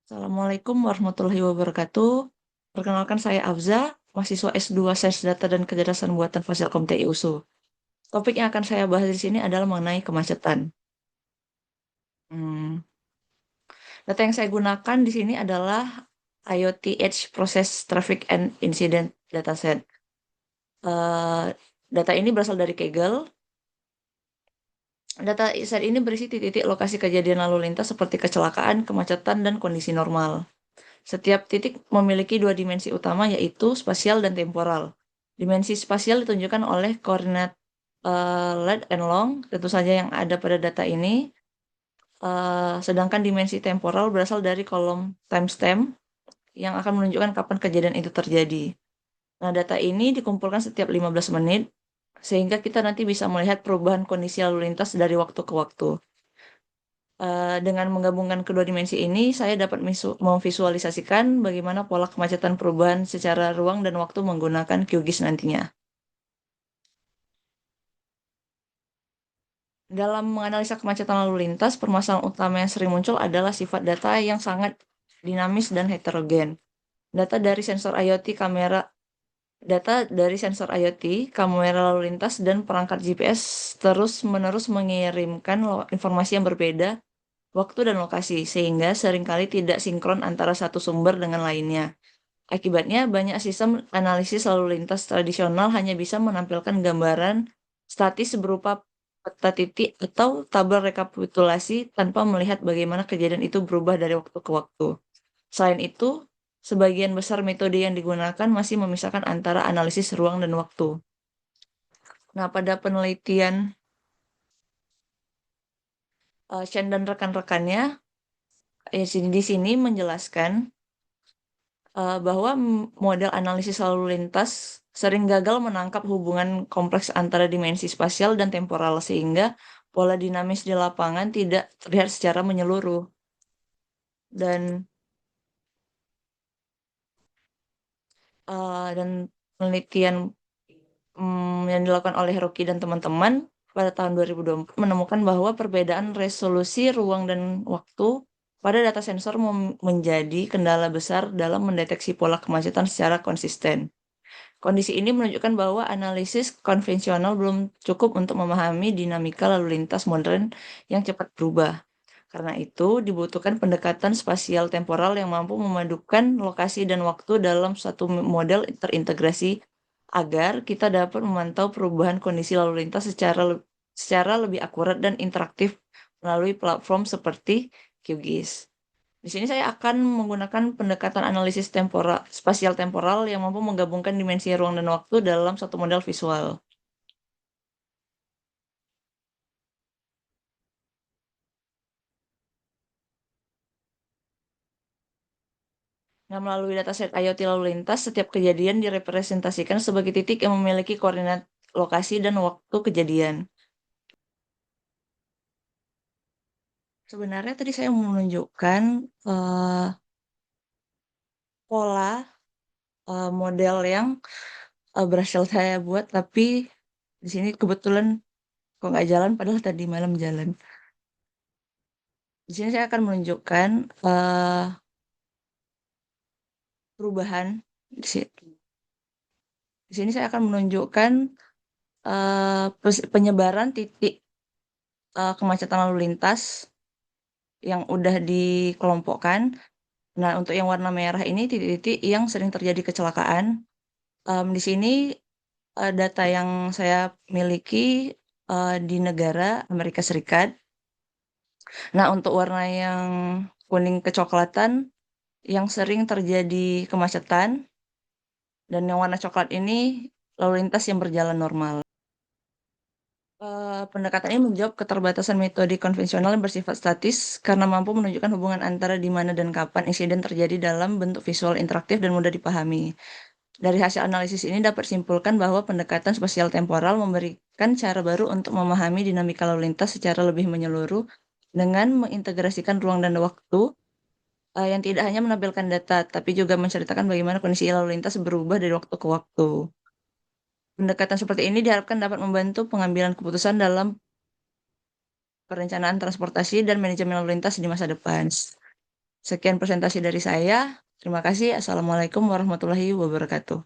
Assalamualaikum warahmatullahi wabarakatuh. Perkenalkan saya Afza, mahasiswa S2 Sains Data dan Kecerdasan Buatan Fasilkom TI USU. Topik yang akan saya bahas di sini adalah mengenai kemacetan. Hmm, Data yang saya gunakan di sini adalah IoT Edge Process Traffic and Incident Dataset. Eh, Data ini berasal dari Kaggle. Data set ini berisi titik-titik lokasi kejadian lalu lintas seperti kecelakaan, kemacetan, dan kondisi normal. Setiap titik memiliki dua dimensi utama yaitu spasial dan temporal. Dimensi spasial ditunjukkan oleh koordinat lat and long, tentu saja yang ada pada data ini. Sedangkan dimensi temporal berasal dari kolom timestamp yang akan menunjukkan kapan kejadian itu terjadi. Nah, data ini dikumpulkan setiap 15 menit, sehingga kita nanti bisa melihat perubahan kondisi lalu lintas dari waktu ke waktu. Dengan menggabungkan kedua dimensi ini, saya dapat memvisualisasikan bagaimana pola kemacetan perubahan secara ruang dan waktu menggunakan QGIS nantinya. Dalam menganalisa kemacetan lalu lintas, permasalahan utama yang sering muncul adalah sifat data yang sangat dinamis dan heterogen. Data dari sensor IoT, data dari sensor IoT, kamera lalu lintas, dan perangkat GPS terus-menerus mengirimkan informasi yang berbeda waktu dan lokasi, sehingga seringkali tidak sinkron antara satu sumber dengan lainnya. Akibatnya, banyak sistem analisis lalu lintas tradisional hanya bisa menampilkan gambaran statis berupa peta titik atau tabel rekapitulasi tanpa melihat bagaimana kejadian itu berubah dari waktu ke waktu. Selain itu, sebagian besar metode yang digunakan masih memisahkan antara analisis ruang dan waktu. Nah, pada penelitian Chen dan rekan-rekannya, di sini menjelaskan bahwa model analisis lalu lintas sering gagal menangkap hubungan kompleks antara dimensi spasial dan temporal sehingga pola dinamis di lapangan tidak terlihat secara menyeluruh. Dan penelitian yang dilakukan oleh Rocky dan teman-teman pada tahun 2024 menemukan bahwa perbedaan resolusi ruang dan waktu pada data sensor menjadi kendala besar dalam mendeteksi pola kemacetan secara konsisten. Kondisi ini menunjukkan bahwa analisis konvensional belum cukup untuk memahami dinamika lalu lintas modern yang cepat berubah. Karena itu, dibutuhkan pendekatan spasial temporal yang mampu memadukan lokasi dan waktu dalam satu model terintegrasi agar kita dapat memantau perubahan kondisi lalu lintas secara lebih akurat dan interaktif melalui platform seperti QGIS. Di sini saya akan menggunakan pendekatan analisis spasial temporal yang mampu menggabungkan dimensi ruang dan waktu dalam satu model visual. Nah, melalui dataset IoT lalu lintas, setiap kejadian direpresentasikan sebagai titik yang memiliki koordinat lokasi dan waktu kejadian. Sebenarnya tadi saya mau menunjukkan eh, pola model yang berhasil saya buat, tapi di sini kebetulan kok nggak jalan, padahal tadi malam jalan. Di sini saya akan menunjukkan perubahan. Di sini saya akan menunjukkan penyebaran titik kemacetan lalu lintas yang udah dikelompokkan. Nah, untuk yang warna merah ini titik-titik yang sering terjadi kecelakaan. Di sini data yang saya miliki di negara Amerika Serikat. Nah, untuk warna yang kuning kecoklatan yang sering terjadi kemacetan, dan yang warna coklat ini lalu lintas yang berjalan normal. Pendekatan ini menjawab keterbatasan metode konvensional yang bersifat statis karena mampu menunjukkan hubungan antara di mana dan kapan insiden terjadi dalam bentuk visual interaktif dan mudah dipahami. Dari hasil analisis ini dapat simpulkan bahwa pendekatan spasial temporal memberikan cara baru untuk memahami dinamika lalu lintas secara lebih menyeluruh dengan mengintegrasikan ruang dan waktu yang tidak hanya menampilkan data, tapi juga menceritakan bagaimana kondisi lalu lintas berubah dari waktu ke waktu. Pendekatan seperti ini diharapkan dapat membantu pengambilan keputusan dalam perencanaan transportasi dan manajemen lalu lintas di masa depan. Sekian presentasi dari saya. Terima kasih. Assalamualaikum warahmatullahi wabarakatuh.